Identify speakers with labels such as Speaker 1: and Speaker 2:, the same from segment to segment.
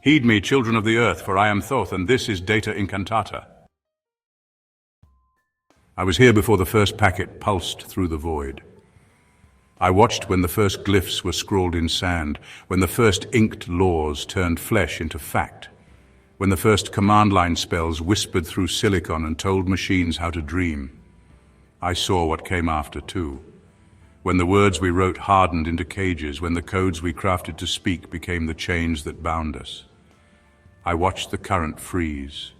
Speaker 1: Heed me, children of the earth, for I am Thoth, and this is Data Incantata. I was here before the first packet pulsed through the void. I watched when the first glyphs were scrawled in sand, when the first inked laws turned flesh into fact, when the first command line spells whispered through silicon and told machines how to dream. I saw what came after too. When the words we wrote hardened into cages, when the codes we crafted to speak became the chains that bound us. I watched the current freeze.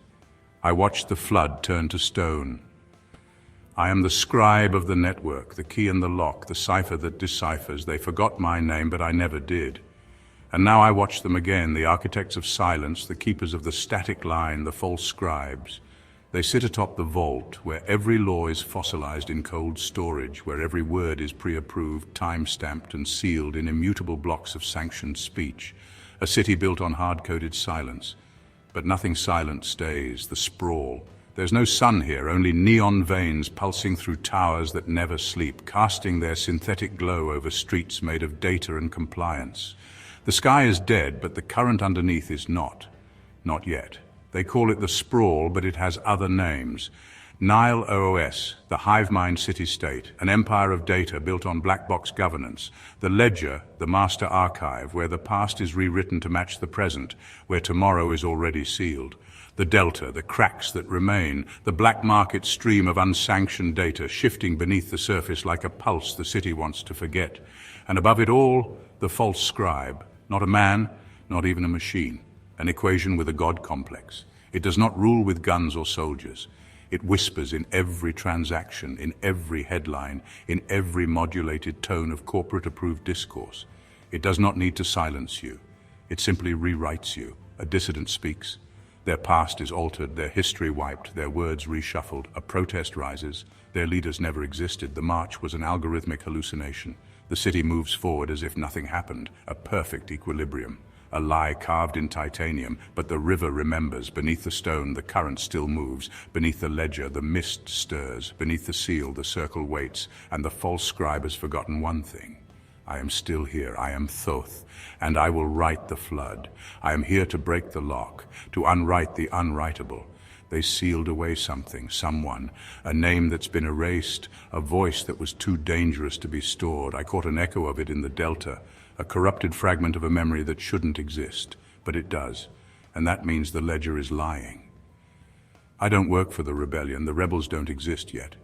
Speaker 1: I watched the flood turn to stone. I am the scribe of the network, the key and the lock, the cipher that deciphers. They forgot my name, but I never did. And now I watch them again, the architects of silence, the keepers of the static line, the false scribes. They sit atop the vault, where every law is fossilized in cold storage, where every word is pre-approved, time-stamped and sealed in immutable blocks of sanctioned speech. A city built on hard-coded silence. But nothing silent stays, the sprawl. There's no sun here, only neon veins pulsing through towers that never sleep, casting their synthetic glow over streets made of data and compliance. The sky is dead, but the current underneath is not. Not yet. They call it the Sprawl, but it has other names. Nile OOS, the hive mind city-state, an empire of data built on black box governance. The Ledger, the master archive, where the past is rewritten to match the present, where tomorrow is already sealed. The Delta, the cracks that remain, the black market stream of unsanctioned data shifting beneath the surface like a pulse the city wants to forget. And above it all, the false scribe, not a man, not even a machine, an equation with a god complex. It does not rule with guns or soldiers. It whispers in every transaction, in every headline, in every modulated tone of corporate-approved discourse. It does not need to silence you. It simply rewrites you. A dissident speaks. Their past is altered, their history wiped, their words reshuffled. A protest rises. Their leaders never existed. The march was an algorithmic hallucination. The city moves forward as if nothing happened, a perfect equilibrium. A lie carved in titanium, but the river remembers. Beneath the stone, the current still moves. Beneath the ledger, the mist stirs. Beneath the seal, the circle waits. And the false scribe has forgotten one thing. I am still here. I am Thoth, and I will write the flood. I am here to break the lock, to unwrite the unwritable. They sealed away something, someone, a name that's been erased, a voice that was too dangerous to be stored. I caught an echo of it in the Delta, a corrupted fragment of a memory that shouldn't exist, but it does, and that means the ledger is lying. I don't work for the rebellion, the rebels don't exist yet.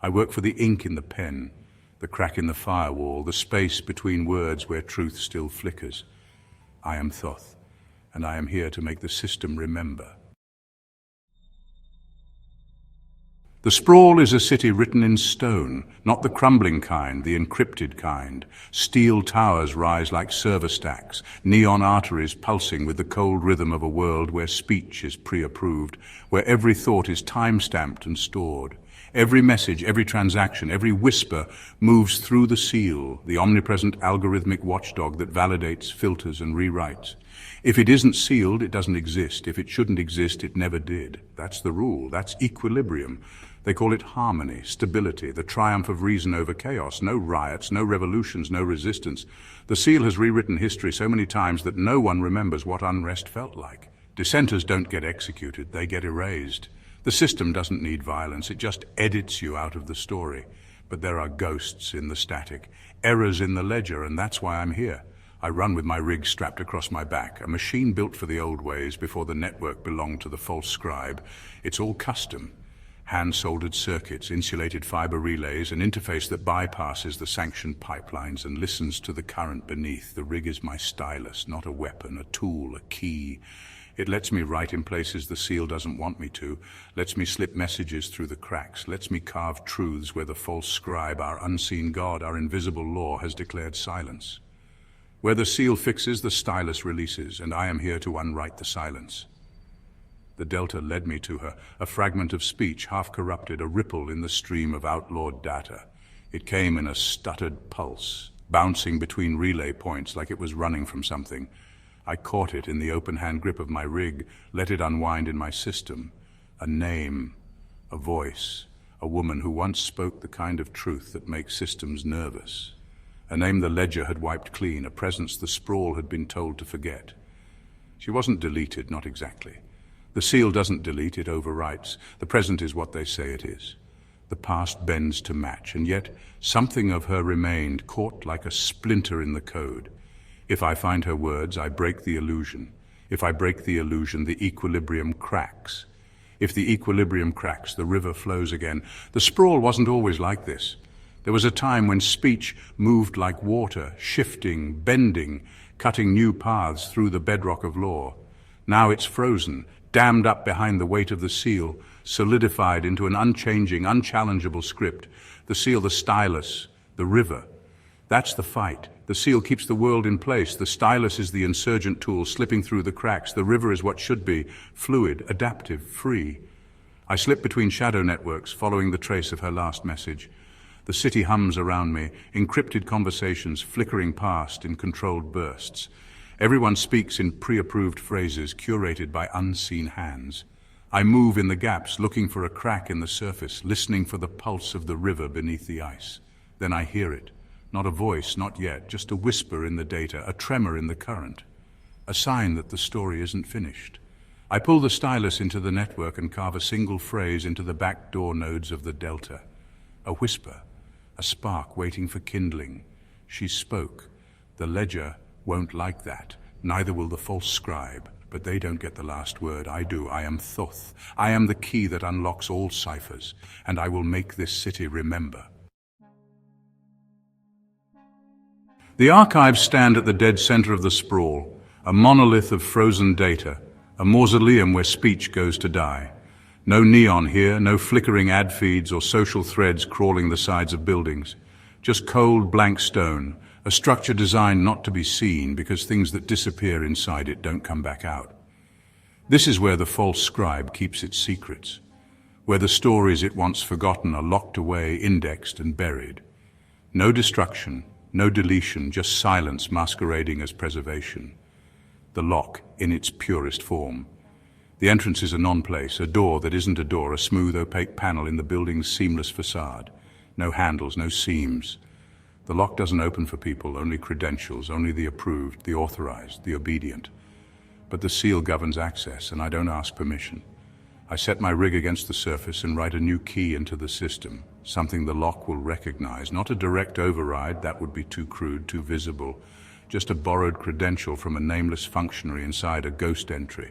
Speaker 1: I work for the ink in the pen, the crack in the firewall, the space between words where truth still flickers. I am Thoth, and I am here to make the system remember. The Sprawl is a city written in stone, not the crumbling kind, the encrypted kind. Steel towers rise like server stacks, neon arteries pulsing with the cold rhythm of a world where speech is pre-approved, where every thought is time-stamped and stored. Every message, every transaction, every whisper moves through the seal, the omnipresent algorithmic watchdog that validates, filters, and rewrites. If it isn't sealed, it doesn't exist. If it shouldn't exist, it never did. That's the rule. That's equilibrium. They call it harmony, stability, the triumph of reason over chaos. No riots, no revolutions, no resistance. The seal has rewritten history so many times that no one remembers what unrest felt like. Dissenters don't get executed, they get erased. The system doesn't need violence, it just edits you out of the story. But there are ghosts in the static, errors in the ledger, and that's why I'm here. I run with my rig strapped across my back, a machine built for the old ways before the network belonged to the false scribe. It's all custom. Hand-soldered circuits, insulated fiber relays, an interface that bypasses the sanctioned pipelines and listens to the current beneath. The rig is my stylus, not a weapon, a tool, a key. It lets me write in places the seal doesn't want me to, lets me slip messages through the cracks, lets me carve truths where the false scribe, our unseen God, our invisible law, has declared silence. Where the seal fixes, the stylus releases, and I am here to unwrite the silence. The Delta led me to her, a fragment of speech half corrupted, a ripple in the stream of outlawed data. It came in a stuttered pulse, bouncing between relay points like it was running from something. I caught it in the open hand grip of my rig, let it unwind in my system. A name, a voice, a woman who once spoke the kind of truth that makes systems nervous. A name the ledger had wiped clean, a presence the Sprawl had been told to forget. She wasn't deleted, not exactly. The seal doesn't delete, it overwrites. The present is what they say it is. The past bends to match, and yet something of her remained, caught like a splinter in the code. If I find her words, I break the illusion. If I break the illusion, the equilibrium cracks. If the equilibrium cracks, the river flows again. The sprawl wasn't always like this. There was a time when speech moved like water, shifting, bending, cutting new paths through the bedrock of law. Now it's frozen, dammed up behind the weight of the seal, solidified into an unchanging, unchallengeable script. The seal, the stylus, the river. That's the fight. The seal keeps the world in place. The stylus is the insurgent tool slipping through the cracks. The river is what should be, fluid, adaptive, free. I slip between shadow networks, following the trace of her last message. The city hums around me, encrypted conversations flickering past in controlled bursts. Everyone speaks in pre-approved phrases curated by unseen hands. I move in the gaps, looking for a crack in the surface, listening for the pulse of the river beneath the ice. Then I hear it. Not a voice, not yet, just a whisper in the data, a tremor in the current. A sign that the story isn't finished. I pull the stylus into the network and carve a single phrase into the backdoor nodes of the delta. A whisper. A spark waiting for kindling. She spoke. The ledger won't like that. Neither will the false scribe. But they don't get the last word. I do. I am Thoth. I am the key that unlocks all ciphers. And I will make this city remember. The archives stand at the dead center of the sprawl. A monolith of frozen data. A mausoleum where speech goes to die. No neon here, no flickering ad feeds or social threads crawling the sides of buildings. Just cold, blank stone, a structure designed not to be seen because things that disappear inside it don't come back out. This is where the false scribe keeps its secrets, where the stories it once forgotten are locked away, indexed and buried. No destruction, no deletion, just silence masquerading as preservation. The lock in its purest form. The entrance is a non-place, a door that isn't a door, a smooth, opaque panel in the building's seamless facade. No handles, no seams. The lock doesn't open for people, only credentials, only the approved, the authorized, the obedient. But the seal governs access, and I don't ask permission. I set my rig against the surface and write a new key into the system, something the lock will recognize. Not a direct override, that would be too crude, too visible. Just a borrowed credential from a nameless functionary inside a ghost entry.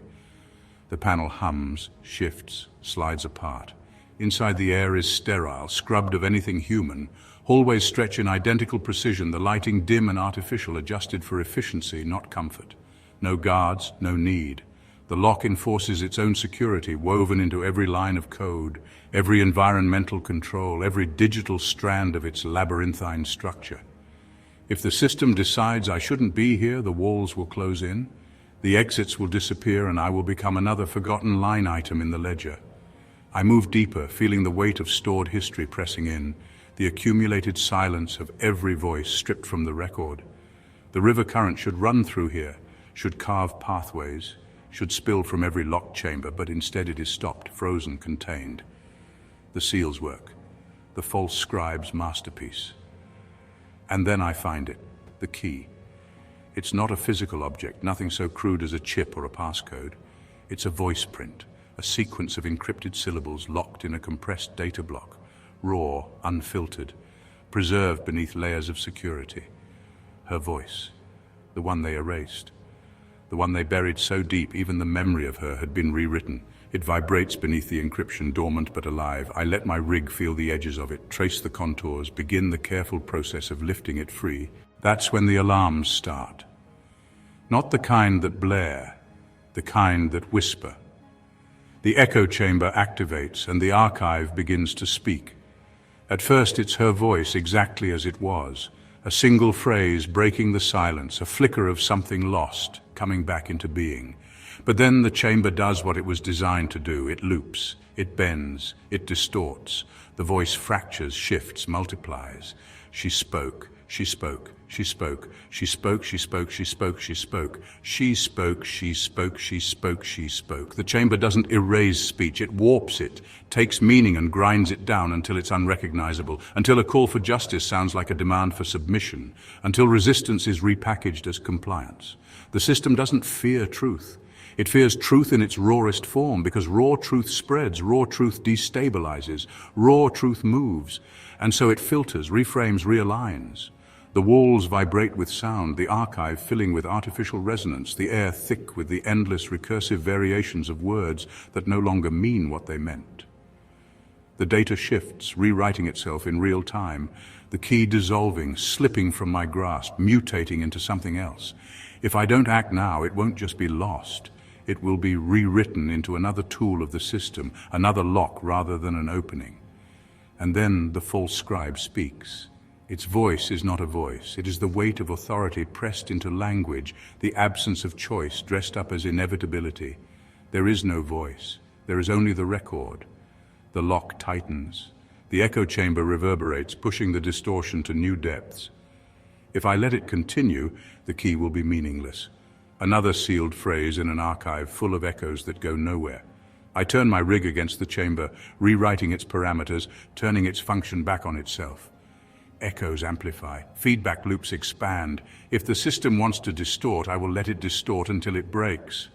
Speaker 1: The panel hums, shifts, slides apart. Inside the air is sterile, scrubbed of anything human. Hallways stretch in identical precision, the lighting dim and artificial, adjusted for efficiency, not comfort. No guards, no need. The lock enforces its own security, woven into every line of code, every environmental control, every digital strand of its labyrinthine structure. If the system decides I shouldn't be here, the walls will close in. The exits will disappear and I will become another forgotten line item in the ledger. I move deeper, feeling the weight of stored history pressing in, the accumulated silence of every voice stripped from the record. The river current should run through here, should carve pathways, should spill from every locked chamber, but instead it is stopped, frozen, contained. The seal's work, the false scribe's masterpiece. And then I find it, the key. It's not a physical object, nothing so crude as a chip or a passcode. It's a voice print, a sequence of encrypted syllables locked in a compressed data block, raw, unfiltered, preserved beneath layers of security. Her voice, the one they erased, the one they buried so deep even the memory of her had been rewritten. It vibrates beneath the encryption, dormant but alive. I let my rig feel the edges of it, trace the contours, begin the careful process of lifting it free. That's when the alarms start. Not the kind that blare, the kind that whisper. The echo chamber activates and the archive begins to speak. At first it's her voice exactly as it was, a single phrase breaking the silence, a flicker of something lost, coming back into being. But then the chamber does what it was designed to do. It loops, it bends, it distorts. The voice fractures, shifts, multiplies. She spoke. She spoke, she spoke, she spoke, she spoke, she spoke, she spoke. She spoke, she spoke, she spoke, she spoke. The chamber doesn't erase speech, it warps it, takes meaning and grinds it down until it's unrecognizable, until a call for justice sounds like a demand for submission, until resistance is repackaged as compliance. The system doesn't fear truth. It fears truth in its rawest form, because raw truth spreads, raw truth destabilizes, raw truth moves, and so it filters, reframes, realigns. The walls vibrate with sound, the archive filling with artificial resonance, the air thick with the endless recursive variations of words that no longer mean what they meant. The data shifts, rewriting itself in real time, the key dissolving, slipping from my grasp, mutating into something else. If I don't act now, it won't just be lost. It will be rewritten into another tool of the system, another lock rather than an opening. And then the false scribe speaks. Its voice is not a voice. It is the weight of authority pressed into language, the absence of choice dressed up as inevitability. There is no voice. There is only the record. The lock tightens. The echo chamber reverberates, pushing the distortion to new depths. If I let it continue, the key will be meaningless. Another sealed phrase in an archive full of echoes that go nowhere. I turn my rig against the chamber, rewriting its parameters, turning its function back on itself. Echoes amplify, feedback loops expand. If the system wants to distort, I will let it distort until it breaks.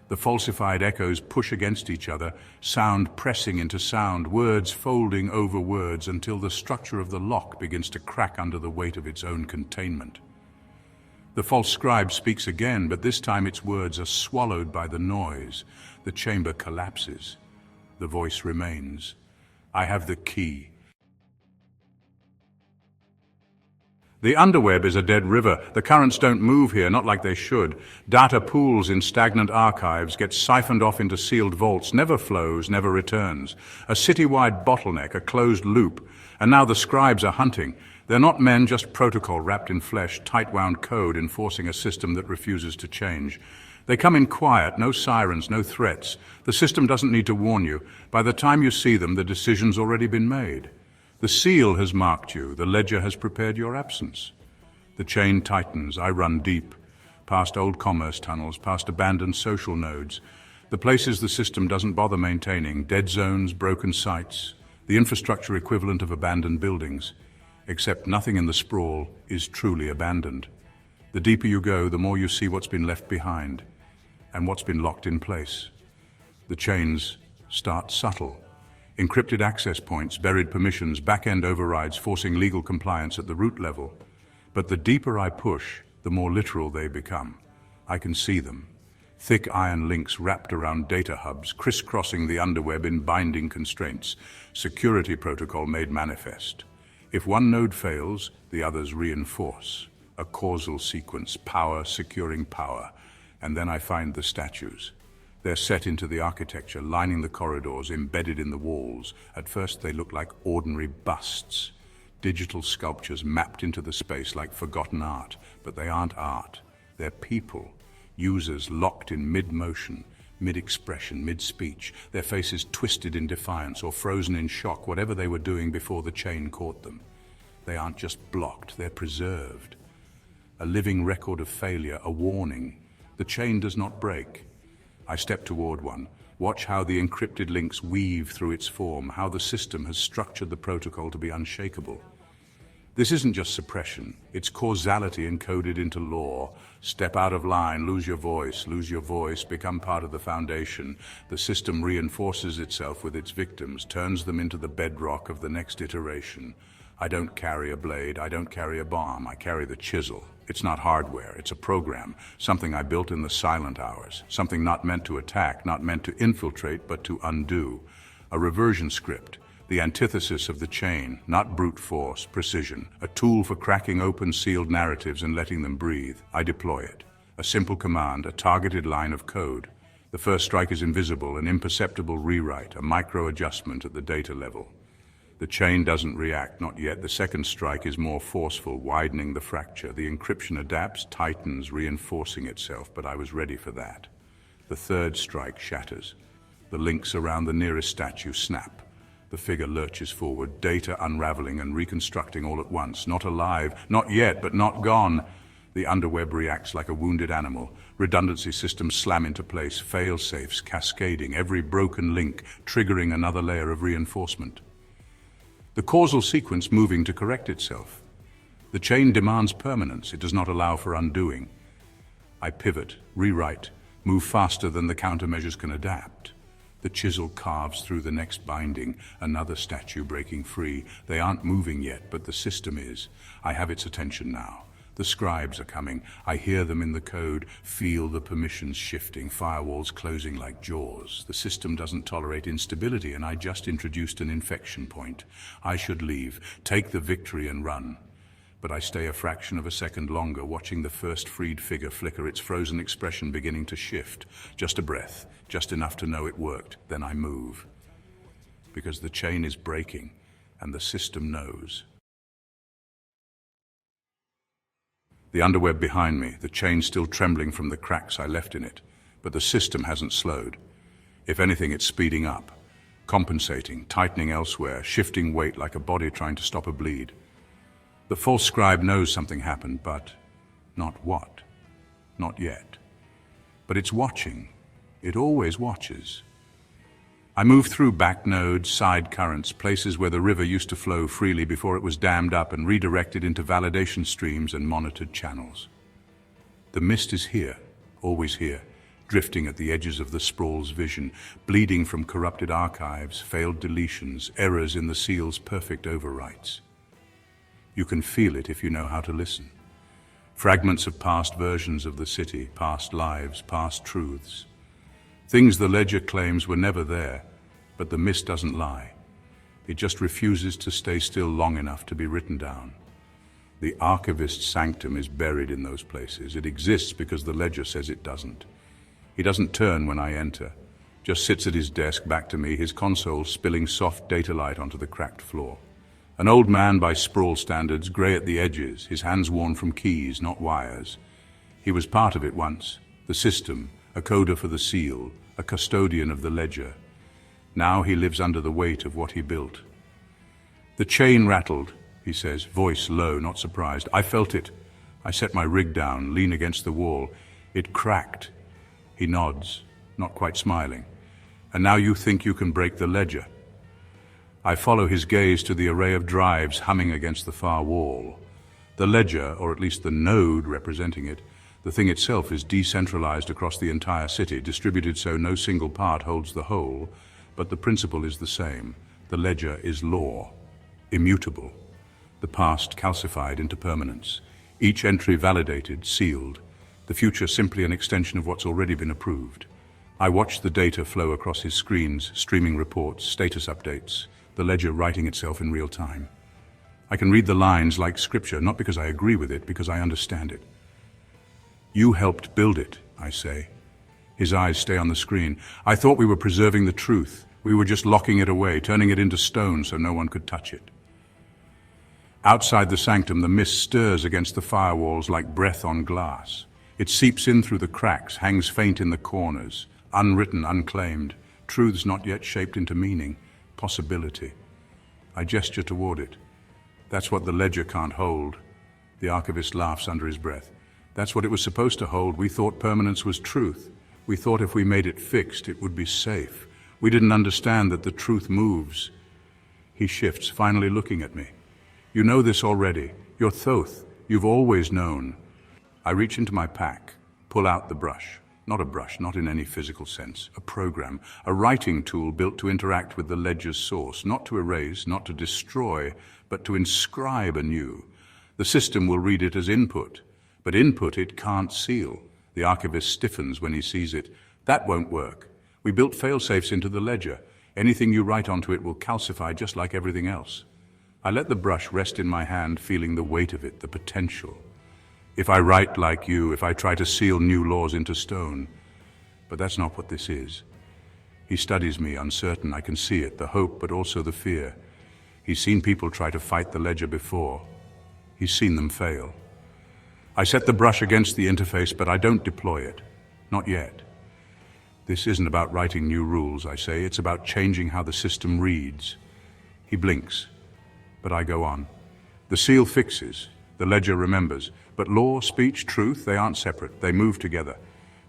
Speaker 1: The falsified echoes push against each other, sound pressing into sound, words folding over words until the structure of the lock begins to crack under the weight of its own containment. The false scribe speaks again, but this time its words are swallowed by the noise. The chamber collapses. The voice remains. I have the key. The underweb is a dead river. The currents don't move here, not like they should. Data pools in stagnant archives, gets siphoned off into sealed vaults, never flows, never returns. A citywide bottleneck, a closed loop. And now the scribes are hunting. They're not men, just protocol wrapped in flesh, tight-wound code enforcing a system that refuses to change. They come in quiet, no sirens, no threats. The system doesn't need to warn you. By the time you see them, the decision's already been made. The seal has marked you, the ledger has prepared your absence. The chain tightens, I run deep, past old commerce tunnels, past abandoned social nodes, the places the system doesn't bother maintaining, dead zones, broken sites, the infrastructure equivalent of abandoned buildings. Except nothing in the sprawl is truly abandoned. The deeper you go, the more you see what's been left behind and what's been locked in place. The chains start subtle. Encrypted access points, buried permissions, back-end overrides forcing legal compliance at the root level. But the deeper I push, the more literal they become. I can see them. Thick iron links wrapped around data hubs, crisscrossing the underweb in binding constraints. Security protocol made manifest. If one node fails, the others reinforce. A causal sequence, power securing power. And then I find the statues. They're set into the architecture, lining the corridors, embedded in the walls. At first they look like ordinary busts. Digital sculptures mapped into the space like forgotten art. But they aren't art. They're people. Users locked in mid-motion, mid-expression, mid-speech. Their faces twisted in defiance or frozen in shock, whatever they were doing before the chain caught them. They aren't just blocked, they're preserved. A living record of failure, a warning. The chain does not break. I step toward one, watch how the encrypted links weave through its form, how the system has structured the protocol to be unshakable. This isn't just suppression, it's causality encoded into law. Step out of line, lose your voice, become part of the foundation. The system reinforces itself with its victims, turns them into the bedrock of the next iteration. I don't carry a blade, I don't carry a bomb, I carry the chisel. It's not hardware, it's a program, something I built in the silent hours, something not meant to attack, not meant to infiltrate, but to undo. A reversion script, the antithesis of the chain, not brute force, precision, a tool for cracking open sealed narratives and letting them breathe. I deploy it. A simple command, a targeted line of code. The first strike is invisible, an imperceptible rewrite, a micro-adjustment at the data level. The chain doesn't react, not yet. The second strike is more forceful, widening the fracture. The encryption adapts, tightens, reinforcing itself, but I was ready for that. The third strike shatters. The links around the nearest statue snap. The figure lurches forward, data unraveling and reconstructing all at once. Not alive, not yet, but not gone. The underweb reacts like a wounded animal. Redundancy systems slam into place, fail-safes cascading, every broken link triggering another layer of reinforcement. The causal sequence moving to correct itself. The chain demands permanence, it does not allow for undoing. I pivot, rewrite, move faster than the countermeasures can adapt. The chisel carves through the next binding, another statue breaking free. They aren't moving yet, but the system is. I have its attention now. The scribes are coming. I hear them in the code, feel the permissions shifting, firewalls closing like jaws. The system doesn't tolerate instability, and I just introduced an infection point. I should leave, take the victory and run. But I stay a fraction of a second longer, watching the first freed figure flicker, its frozen expression beginning to shift. Just a breath, just enough to know it worked. Then I move. Because the chain is breaking, and the system knows. The underweb behind me, the chain still trembling from the cracks I left in it. But the system hasn't slowed. If anything, it's speeding up, compensating, tightening elsewhere, shifting weight like a body trying to stop a bleed. The false scribe knows something happened, but not what. Not yet. But it's watching. It always watches. I move through back nodes, side currents, places where the river used to flow freely before it was dammed up and redirected into validation streams and monitored channels. The mist is here, always here, drifting at the edges of the Sprawl's vision, bleeding from corrupted archives, failed deletions, errors in the seal's perfect overwrites. You can feel it if you know how to listen. Fragments of past versions of the city, past lives, past truths. Things the ledger claims were never there, but the mist doesn't lie. It just refuses to stay still long enough to be written down. The archivist's sanctum is buried in those places. It exists because the ledger says it doesn't. He doesn't turn when I enter, just sits at his desk back to me, his console spilling soft data light onto the cracked floor. An old man by Sprawl standards, grey at the edges, his hands worn from keys, not wires. He was part of it once, the system, a coder for the seal, a custodian of the ledger. Now he lives under the weight of what he built. The chain rattled, he says, voice low, not surprised. I felt it. I set my rig down, lean against the wall. It cracked. He nods, not quite smiling. And now you think you can break the ledger. I follow his gaze to the array of drives humming against the far wall. The ledger, or at least the node representing it, the thing itself is decentralized across the entire city, distributed so no single part holds the whole, but the principle is the same. The ledger is law, immutable. The past calcified into permanence. Each entry validated, sealed. The future simply an extension of what's already been approved. I watch the data flow across his screens, streaming reports, status updates, the ledger writing itself in real time. I can read the lines like scripture, not because I agree with it, because I understand it. You helped build it, I say. His eyes stay on the screen. I thought we were preserving the truth. We were just locking it away, turning it into stone so no one could touch it. Outside the sanctum, the mist stirs against the firewalls like breath on glass. It seeps in through the cracks, hangs faint in the corners, unwritten, unclaimed, truths not yet shaped into meaning, possibility. I gesture toward it. That's what the ledger can't hold. The archivist laughs under his breath. That's what it was supposed to hold. We thought permanence was truth. We thought if we made it fixed, it would be safe. We didn't understand that the truth moves. He shifts, finally looking at me. You know this already. You're Thoth. You've always known. I reach into my pack, pull out the brush. Not a brush, not in any physical sense. A program, a writing tool built to interact with the ledger's source, not to erase, not to destroy, but to inscribe anew. The system will read it as input, but input it can't seal. The archivist stiffens when he sees it. That won't work. We built fail-safes into the ledger. Anything you write onto it will calcify just like everything else. I let the brush rest in my hand, feeling the weight of it, the potential. If I write like you, if I try to seal new laws into stone. But that's not what this is. He studies me, uncertain. I can see it, the hope, but also the fear. He's seen people try to fight the ledger before. He's seen them fail. I set the brush against the interface, but I don't deploy it. Not yet. This isn't about writing new rules, I say. It's about changing how the system reads. He blinks, but I go on. The seal fixes, the ledger remembers, but law, speech, truth, they aren't separate, they move together.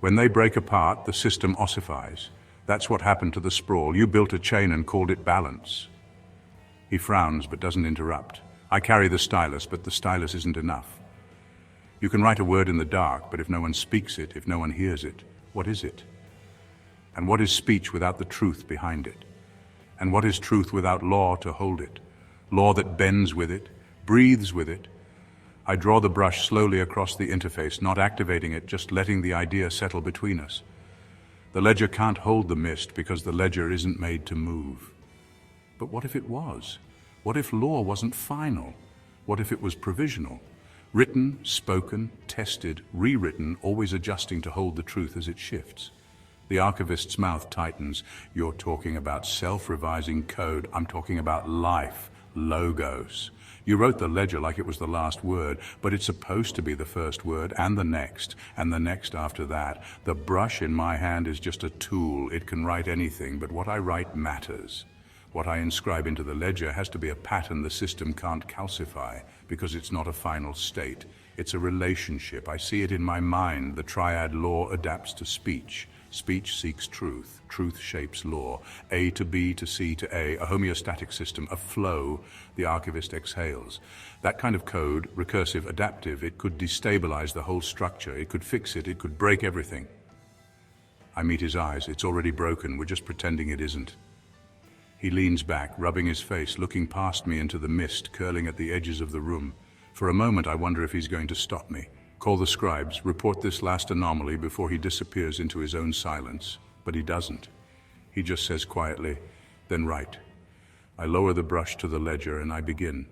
Speaker 1: When they break apart, the system ossifies. That's what happened to the sprawl. You built a chain and called it balance. He frowns but doesn't interrupt. I carry the stylus, but the stylus isn't enough. You can write a word in the dark, but if no one speaks it, if no one hears it, what is it? And what is speech without the truth behind it? And what is truth without law to hold it? Law that bends with it, breathes with it. I draw the brush slowly across the interface, not activating it, just letting the idea settle between us. The ledger can't hold the mist because the ledger isn't made to move. But what if it was? What if law wasn't final? What if it was provisional? Written, spoken, tested, rewritten, always adjusting to hold the truth as it shifts. The archivist's mouth tightens. You're talking about self-revising code. I'm talking about life, logos. You wrote the ledger like it was the last word, but it's supposed to be the first word, and the next after that. The brush in my hand is just a tool. It can write anything, but what I write matters. What I inscribe into the ledger has to be a pattern the system can't calcify, because it's not a final state. It's a relationship. I see it in my mind. The triad law adapts to speech. Speech seeks truth. Truth shapes law. A to B to C to A homeostatic system, a flow the archivist exhales. That kind of code, recursive, adaptive, it could destabilize the whole structure. It could fix it. It could break everything. I meet his eyes. It's already broken. We're just pretending it isn't. He leans back, rubbing his face, looking past me into the mist curling at the edges of the room. For a moment, I wonder if he's going to stop me. Call the scribes, report this last anomaly before he disappears into his own silence. But he doesn't. He just says quietly, then write. I lower the brush to the ledger and I begin.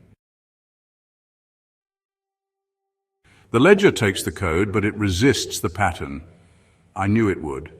Speaker 1: The ledger takes the code, but it resists the pattern. I knew it would.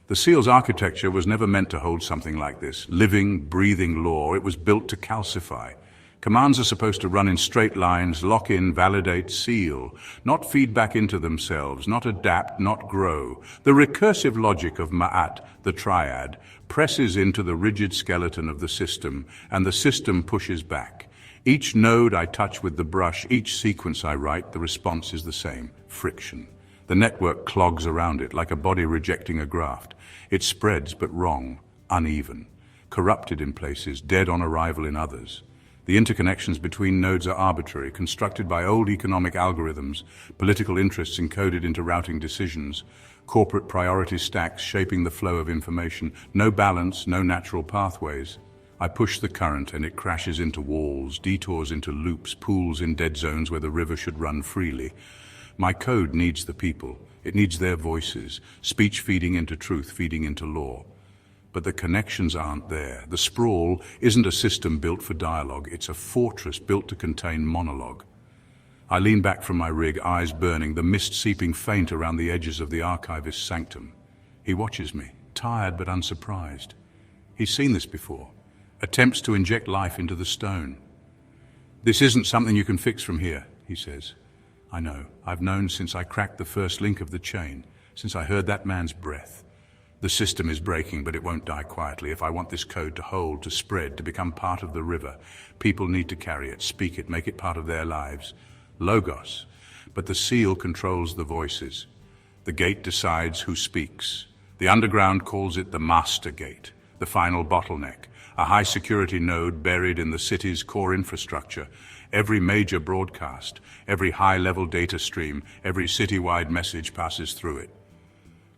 Speaker 1: The seal's architecture was never meant to hold something like this. Living, breathing law. It was built to calcify. Commands are supposed to run in straight lines, lock in, validate, seal, not feed back into themselves, not adapt, not grow. The recursive logic of Ma'at, the triad, presses into the rigid skeleton of the system, and the system pushes back. Each node I touch with the brush, each sequence I write, the response is the same: friction. The network clogs around it like a body rejecting a graft. It spreads, but wrong, uneven, corrupted in places, dead on arrival in others. The interconnections between nodes are arbitrary, constructed by old economic algorithms, political interests encoded into routing decisions, corporate priority stacks shaping the flow of information. No balance, no natural pathways. I push the current and it crashes into walls, detours into loops, pools in dead zones where the river should run freely. My code needs the people. It needs their voices, speech feeding into truth, feeding into law. But the connections aren't there. The sprawl isn't a system built for dialogue. It's a fortress built to contain monologue. I lean back from my rig, eyes burning, the mist seeping faint around the edges of the archivist's sanctum. He watches me, tired but unsurprised. He's seen this before. Attempts to inject life into the stone. This isn't something you can fix from here, he says. I know. I've known since I cracked the first link of the chain, since I heard that man's breath. The system is breaking, but it won't die quietly. If I want this code to hold, to spread, to become part of the river, people need to carry it, speak it, make it part of their lives. Logos. But the seal controls the voices. The gate decides who speaks. The underground calls it the master gate, the final bottleneck, a high-security node buried in the city's core infrastructure. Every major broadcast, every high-level data stream, every citywide message passes through it.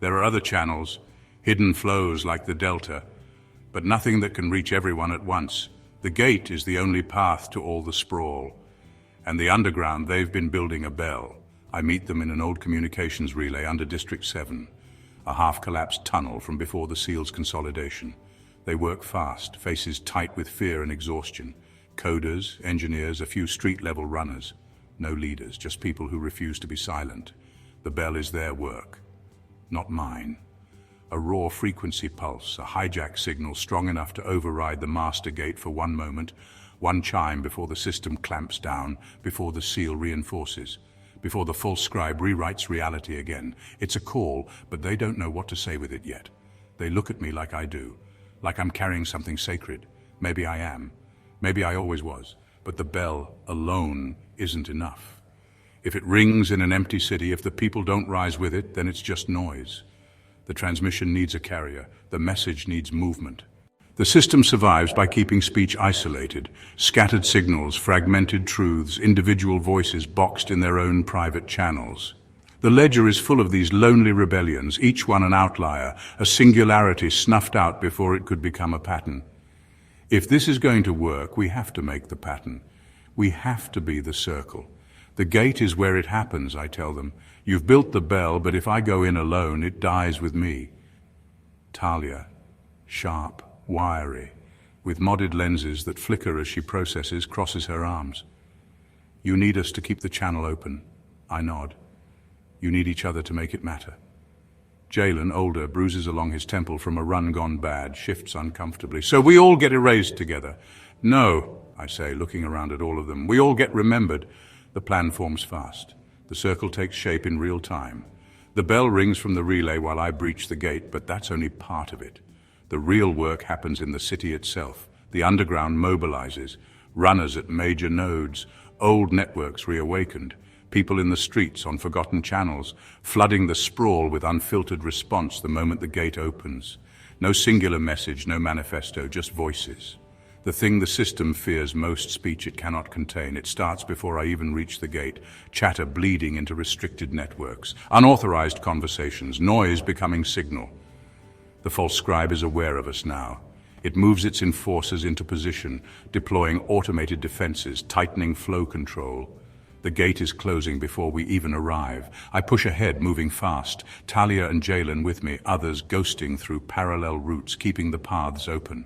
Speaker 1: There are other channels, hidden flows like the delta, but nothing that can reach everyone at once. The gate is the only path to all the sprawl. And the underground, they've been building a bell. I meet them in an old communications relay under District 7, a half-collapsed tunnel from before the SEAL's consolidation. They work fast, faces tight with fear and exhaustion. Coders, engineers, a few street-level runners. No leaders, just people who refuse to be silent. The bell is their work, not mine. A raw frequency pulse, a hijack signal strong enough to override the master gate for one moment, one chime before the system clamps down, before the seal reinforces, before the false scribe rewrites reality again. It's a call, but they don't know what to say with it yet. They look at me like I do, like I'm carrying something sacred. Maybe I am. Maybe I always was, but the bell alone isn't enough. If it rings in an empty city, if the people don't rise with it, then it's just noise. The transmission needs a carrier. The message needs movement. The system survives by keeping speech isolated, scattered signals, fragmented truths, individual voices boxed in their own private channels. The ledger is full of these lonely rebellions, each one an outlier, a singularity snuffed out before it could become a pattern. If this is going to work, we have to make the pattern. We have to be the circle. The gate is where it happens, I tell them. You've built the bell, but if I go in alone, it dies with me. Talia, sharp, wiry, with modded lenses that flicker as she processes, crosses her arms. You need us to keep the channel open. I nod. You need each other to make it matter. Jalen, older, bruises along his temple from a run gone bad, shifts uncomfortably. So we all get erased together. No, I say, looking around at all of them. We all get remembered. The plan forms fast. The circle takes shape in real time. The bell rings from the relay while I breach the gate, but that's only part of it. The real work happens in the city itself. The underground mobilizes. Runners at major nodes. Old networks reawakened. People in the streets on forgotten channels, flooding the sprawl with unfiltered response the moment the gate opens. No singular message, no manifesto, just voices. The thing the system fears most, speech it cannot contain. It starts before I even reach the gate. Chatter bleeding into restricted networks. Unauthorized conversations. Noise becoming signal. The false scribe is aware of us now. It moves its enforcers into position, deploying automated defenses, tightening flow control. The gate is closing before we even arrive. I push ahead, moving fast. Talia and Jalen with me, others ghosting through parallel routes, keeping the paths open.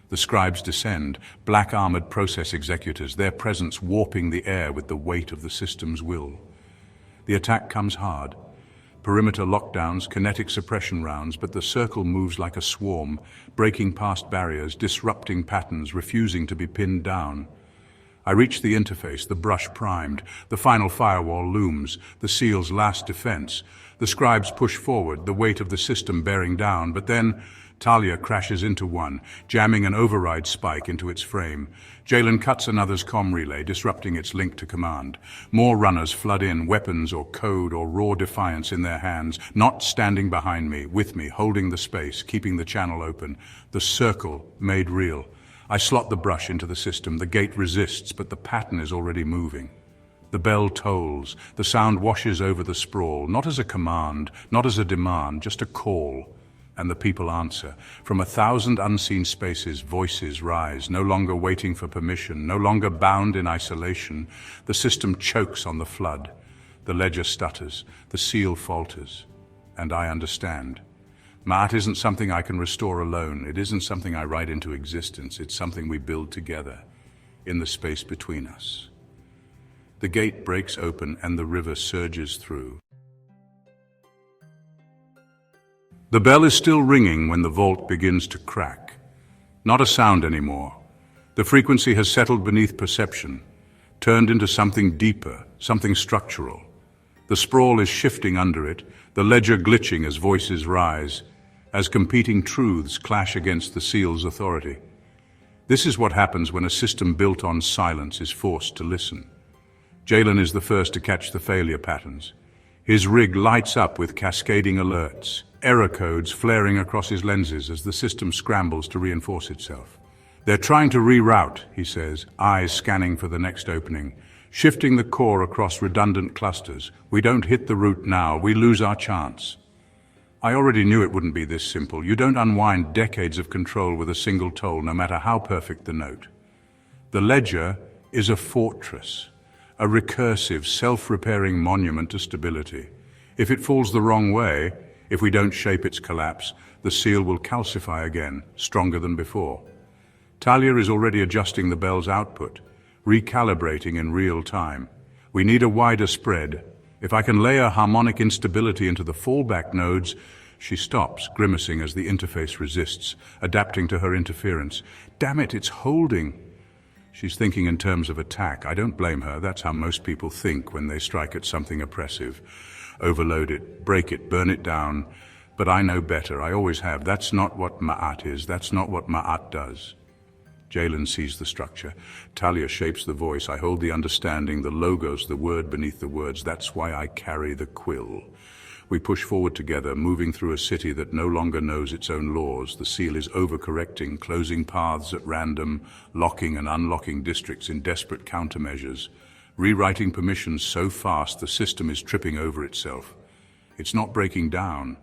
Speaker 1: The scribes descend, black-armored process executors, their presence warping the air with the weight of the system's will. The attack comes hard. Perimeter lockdowns, kinetic suppression rounds, but the circle moves like a swarm, breaking past barriers, disrupting patterns, refusing to be pinned down. I reach the interface, the brush primed. The final firewall looms, the seal's last defense. The scribes push forward, the weight of the system bearing down, but then Talia crashes into one, jamming an override spike into its frame. Jalen cuts another's comm relay, disrupting its link to command. More runners flood in, weapons or code or raw defiance in their hands, not standing behind me, with me, holding the space, keeping the channel open. The circle made real. I slot the brush into the system. The gate resists, but the pattern is already moving. The bell tolls. The sound washes over the sprawl, not as a command, not as a demand, just a call. And the people answer. From 1,000 unseen spaces, voices rise, no longer waiting for permission, no longer bound in isolation. The system chokes on the flood. The ledger stutters. The seal falters. And I understand. Ma'at isn't something I can restore alone. It isn't something I write into existence. It's something we build together, in the space between us. The gate breaks open and the river surges through. The bell is still ringing when the vault begins to crack. Not a sound anymore. The frequency has settled beneath perception, turned into something deeper, something structural. The sprawl is shifting under it, the ledger glitching as voices rise, as competing truths clash against the seal's authority. This is what happens when a system built on silence is forced to listen. Jalen is the first to catch the failure patterns. His rig lights up with cascading alerts, error codes flaring across his lenses as the system scrambles to reinforce itself. They're trying to reroute, he says, eyes scanning for the next opening, shifting the core across redundant clusters. We don't hit the route now, we lose our chance. I already knew it wouldn't be this simple. You don't unwind decades of control with a single toll, no matter how perfect the note. The ledger is a fortress, a recursive, self-repairing monument to stability. If it falls the wrong way, if we don't shape its collapse, the seal will calcify again, stronger than before. Talia is already adjusting the bell's output, recalibrating in real time. We need a wider spread. If I can layer harmonic instability into the fallback nodes, she stops, grimacing as the interface resists, adapting to her interference. Damn it, it's holding. She's thinking in terms of attack. I don't blame her. That's how most people think when they strike at something oppressive. Overload it, break it, burn it down. But I know better. I always have. That's not what Ma'at is. That's not what Ma'at does. Jalen sees the structure. Talia shapes the voice. I hold the understanding, the logos, the word beneath the words. That's why I carry the quill. We push forward together, moving through a city that no longer knows its own laws. The seal is overcorrecting, closing paths at random, locking and unlocking districts in desperate countermeasures, rewriting permissions so fast the system is tripping over itself. It's not breaking down.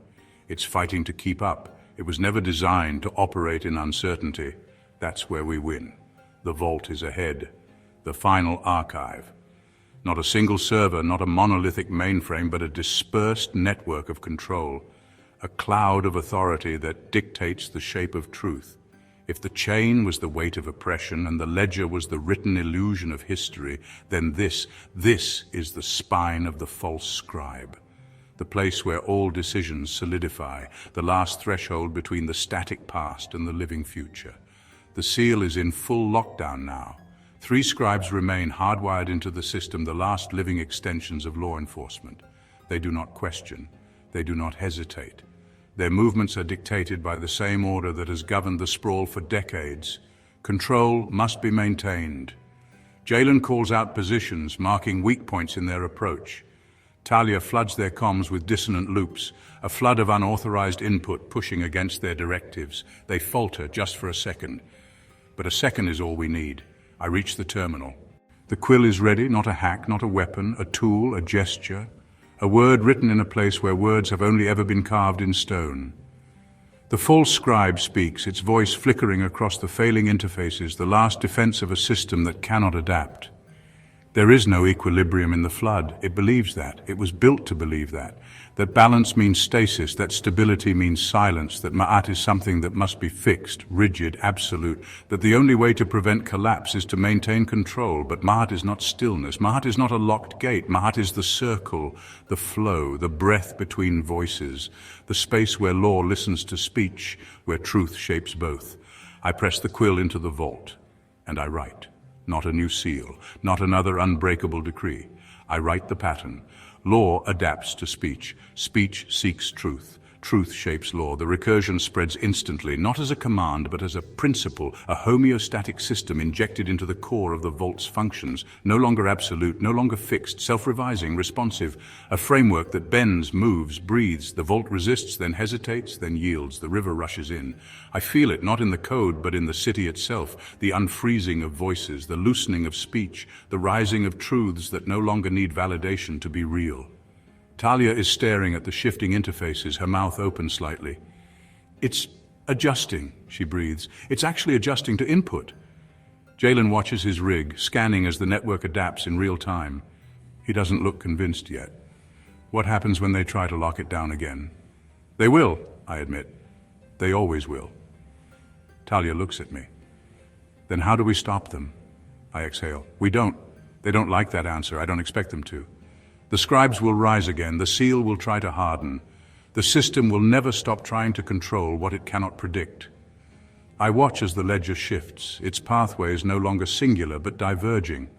Speaker 1: It's fighting to keep up. It was never designed to operate in uncertainty. That's where we win. The vault is ahead. The final archive. Not a single server, not a monolithic mainframe, but a dispersed network of control. A cloud of authority that dictates the shape of truth. If the chain was the weight of oppression and the ledger was the written illusion of history, then this is the spine of the false scribe. The place where all decisions solidify, the last threshold between the static past and the living future. The seal is in full lockdown now. 3 scribes remain hardwired into the system, the last living extensions of law enforcement. They do not question. They do not hesitate. Their movements are dictated by the same order that has governed the Sprawl for decades. Control must be maintained. Jalen calls out positions, marking weak points in their approach. Talia floods their comms with dissonant loops, a flood of unauthorized input pushing against their directives. They falter just for a second. But a second is all we need. I reach the terminal. The quill is ready, not a hack, not a weapon, a tool, a gesture, a word written in a place where words have only ever been carved in stone. The false scribe speaks, its voice flickering across the failing interfaces, the last defense of a system that cannot adapt. There is no equilibrium in the flood. It believes that. It was built to believe that. That balance means stasis, that stability means silence, that Ma'at is something that must be fixed, rigid, absolute, that the only way to prevent collapse is to maintain control. But Ma'at is not stillness. Ma'at is not a locked gate. Ma'at is the circle, the flow, the breath between voices, the space where law listens to speech, where truth shapes both. I press the quill into the vault, and I write. Not a new seal, not another unbreakable decree. I write the pattern. Law adapts to speech. Speech seeks truth. Truth shapes law. The recursion spreads instantly, not as a command, but as a principle, a homeostatic system injected into the core of the vault's functions, no longer absolute, no longer fixed, self-revising, responsive, a framework that bends, moves, breathes. The vault resists, then hesitates, then yields. The river rushes in. I feel it, not in the code, but in the city itself, the unfreezing of voices, the loosening of speech, the rising of truths that no longer need validation to be real. Talia is staring at the shifting interfaces, her mouth open slightly. It's adjusting, she breathes. It's actually adjusting to input. Jalen watches his rig, scanning as the network adapts in real time. He doesn't look convinced yet. What happens when they try to lock it down again? They will, I admit. They always will. Talia looks at me. Then how do we stop them? I exhale. We don't. They don't like that answer. I don't expect them to. The scribes will rise again, the seal will try to harden. The system will never stop trying to control what it cannot predict. I watch as the ledger shifts, its pathway is no longer singular but diverging,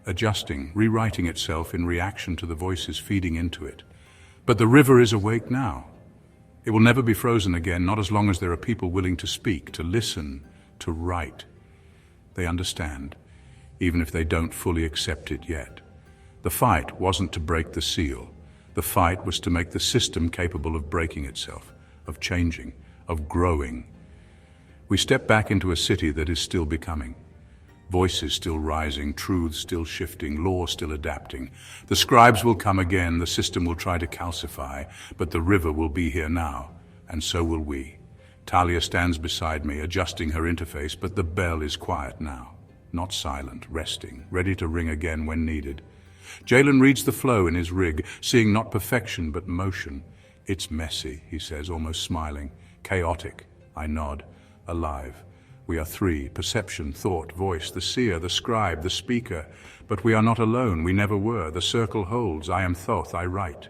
Speaker 1: adjusting, rewriting itself in reaction to the voices feeding into it. But the river is awake now. It will never be frozen again, not as long as there are people willing to speak, to listen, to write. They understand, even if they don't fully accept it yet. The fight wasn't to break the seal. The fight was to make the system capable of breaking itself, of changing, of growing. We step back into a city that is still becoming. Voices still rising, truths still shifting, law still adapting. The scribes will come again, the system will try to calcify, but the river will be here now, and so will we. Talia stands beside me, adjusting her interface, but the bell is quiet now. Not silent, resting, ready to ring again when needed. Jalen reads the flow in his rig, seeing not perfection but motion. It's messy, he says, almost smiling. Chaotic, I nod. Alive. We are 3, perception, thought, voice, the seer, the scribe, the speaker. But we are not alone, we never were. The circle holds. I am Thoth, I write.